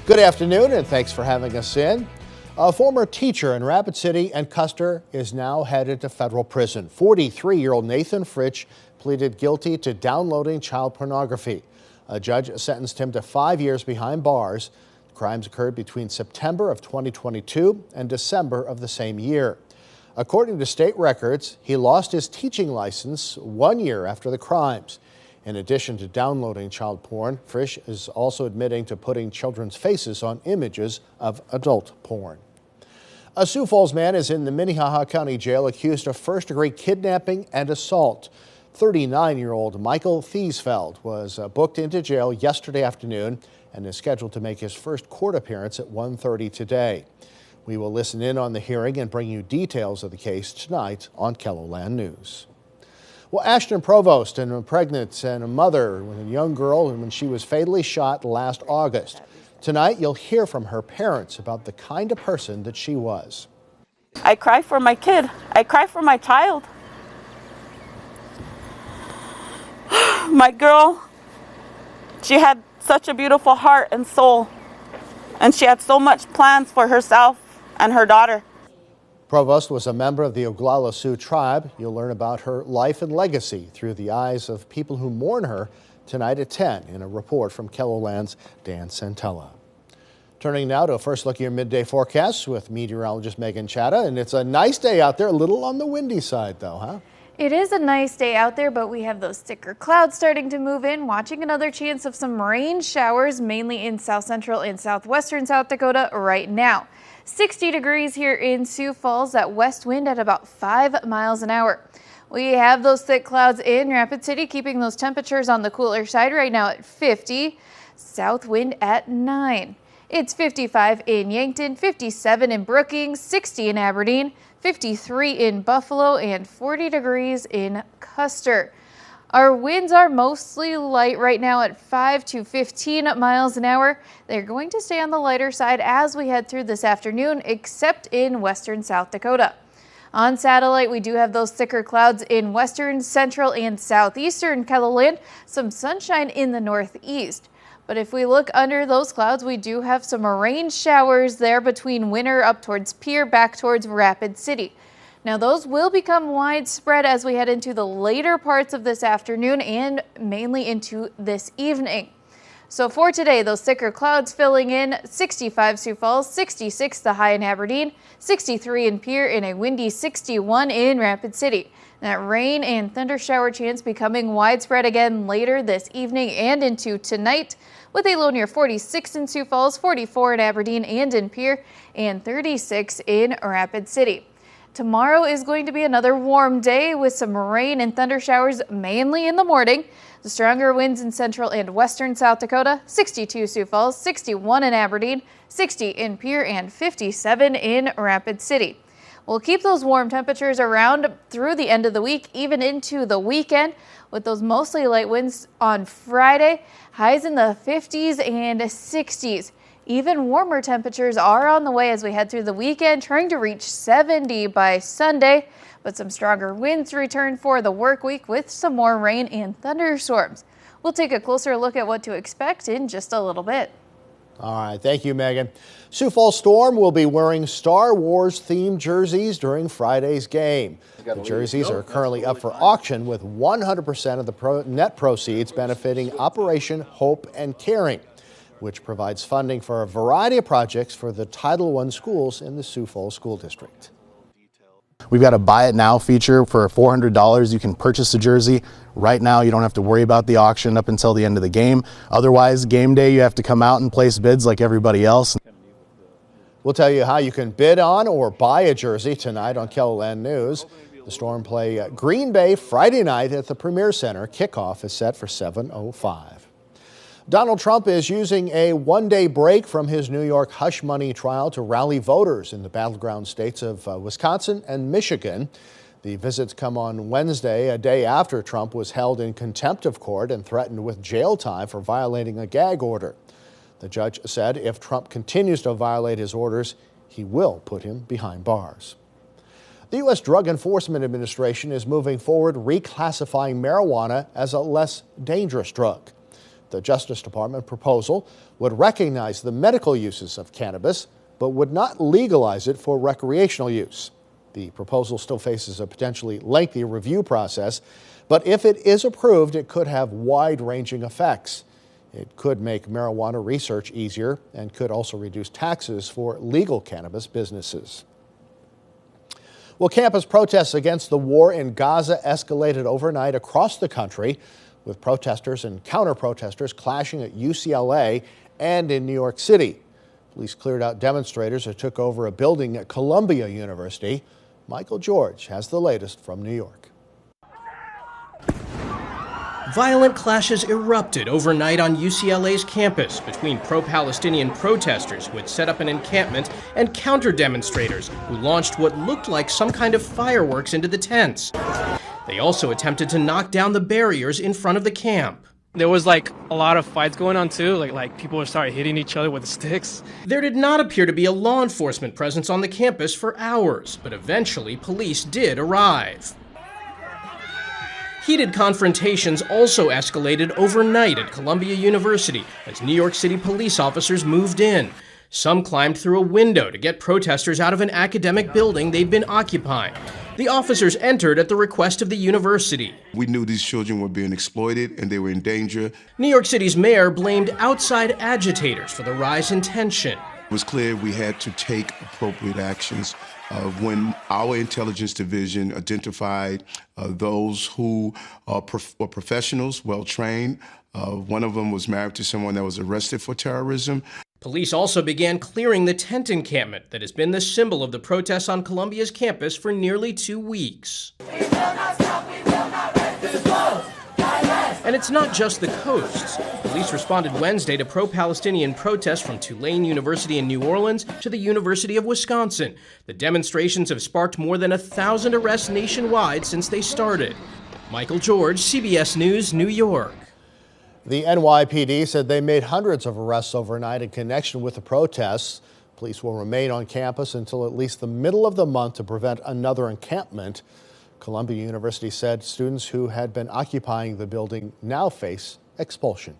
Good afternoon, and thanks for having us in. A former teacher in Rapid City and Custer is now headed to federal prison. 43-year-old Nathan Fritsch pleaded guilty to downloading child pornography. A judge sentenced him to 5 years behind bars. The crimes occurred between September of 2022 and December of the same year. According to state records, he lost his teaching license 1 year after the crimes. In addition to downloading child porn, Frisch is also admitting to putting children's faces on images of adult porn. A Sioux Falls man is in the Minnehaha County Jail accused of first-degree kidnapping and assault. 39-year-old Michael Thiesfeld was booked into jail yesterday afternoon and is scheduled to make his first court appearance at 1:30 today. We will listen in on the hearing and bring you details of the case tonight on KELOLAND News. Well, Ashton Provost, and pregnant and a mother with a young girl when she was fatally shot last August. Tonight, you'll hear from her parents about the kind of person that she was. I cry for my kid. I cry for my child. My girl, she had such a beautiful heart and soul, and she had so much plans for herself and her daughter. Provost was a member of the Oglala Sioux tribe. You'll learn about her life and legacy through the eyes of people who mourn her tonight at 10 in a report from KELOLAND's Dan Santella. Turning now to a first look at your midday forecast with meteorologist Megan Chatta. And it's a nice day out there, a little on the windy side though, huh? It is a nice day out there, but we have those thicker clouds starting to move in, watching another chance of some rain showers, mainly in south central and southwestern South Dakota right now. 60 degrees here in Sioux Falls, that west wind at about 5 miles an hour. We have those thick clouds in Rapid City, keeping those temperatures on the cooler side right now at 50, south wind at 9. It's 55 in Yankton, 57 in Brookings, 60 in Aberdeen, 53 in Buffalo, and 40 degrees in Custer. Our winds are mostly light right now at 5 to 15 miles an hour. They're going to stay on the lighter side as we head through this afternoon, except in western South Dakota. On satellite, we do have those thicker clouds in western, central, and southeastern KELOLAND, some sunshine in the northeast. But if we look under those clouds, we do have some rain showers there between Winter up towards Pierre, back towards Rapid City. Now those will become widespread as we head into the later parts of this afternoon and mainly into this evening. So for today, those thicker clouds filling in, 65 Sioux Falls, 66 the high in Aberdeen, 63 in Pierre, and a windy 61 in Rapid City. That rain and thunder shower chance becoming widespread again later this evening and into tonight, with a low near 46 in Sioux Falls, 44 in Aberdeen and in Pierre, and 36 in Rapid City. Tomorrow is going to be another warm day with some rain and thunder showers mainly in the morning. The stronger winds in central and western South Dakota, 62 Sioux Falls, 61 in Aberdeen, 60 in Pierre, and 57 in Rapid City. We'll keep those warm temperatures around through the end of the week, even into the weekend, with those mostly light winds on Friday, highs in the 50s and 60s. Even warmer temperatures are on the way as we head through the weekend, trying to reach 70 by Sunday, but some stronger winds return for the work week with some more rain and thunderstorms. We'll take a closer look at what to expect in just a little bit. All right, thank you, Megan. Sioux Falls Storm will be wearing Star Wars themed jerseys during Friday's game. The jerseys are currently up for auction, with 100% of the net proceeds benefiting Operation Hope and Caring, which provides funding for a variety of projects for the Title I schools in the Sioux Falls School District. We've got a buy it now feature for $400. You can purchase a jersey. Right now, you don't have to worry about the auction up until the end of the game. Otherwise, game day, you have to come out and place bids like everybody else. We'll tell you how you can bid on or buy a jersey tonight on KELOLAND News. The Storm play Green Bay Friday night at the Premier Center. Kickoff is set for 7:05. Donald Trump is using a one-day break from his New York hush money trial to rally voters in the battleground states of Wisconsin and Michigan. The visits come on Wednesday, a day after Trump was held in contempt of court and threatened with jail time for violating a gag order. The judge said if Trump continues to violate his orders, he will put him behind bars. The U.S. Drug Enforcement Administration is moving forward reclassifying marijuana as a less dangerous drug. The Justice Department proposal would recognize the medical uses of cannabis, but would not legalize it for recreational use. The proposal still faces a potentially lengthy review process, but if it is approved, it could have wide-ranging effects. It could make marijuana research easier and could also reduce taxes for legal cannabis businesses. Well, campus protests against the war in Gaza escalated overnight across the country, with protesters and counter-protesters clashing at UCLA and in New York City. Police cleared out demonstrators who took over a building at Columbia University. Michael George has the latest from New York. Violent clashes erupted overnight on UCLA's campus between pro-Palestinian protesters who had set up an encampment and counter-demonstrators who launched what looked like some kind of fireworks into the tents. They also attempted to knock down the barriers in front of the camp. There was a lot of fights going on too, like people would start hitting each other with sticks. There did not appear to be a law enforcement presence on the campus for hours, but eventually police did arrive. Heated confrontations also escalated overnight at Columbia University as New York City police officers moved in. Some climbed through a window to get protesters out of an academic building they'd been occupying. The officers entered at the request of the university. We knew these children were being exploited and they were in danger. New York City's mayor blamed outside agitators for the rise in tension. It was clear we had to take appropriate actions. When our intelligence division identified those who were professionals, well-trained, one of them was married to someone that was arrested for terrorism. Police also began clearing the tent encampment that has been the symbol of the protests on Columbia's campus for nearly 2 weeks. We will not stop, we will not rest. This is close. And it's not just the coasts. Police responded Wednesday to pro-Palestinian protests from Tulane University in New Orleans to the University of Wisconsin. The demonstrations have sparked more than 1,000 arrests nationwide since they started. Michael George, CBS News, New York. The NYPD said they made hundreds of arrests overnight in connection with the protests. Police will remain on campus until at least the middle of the month to prevent another encampment. Columbia University said students who had been occupying the building now face expulsion.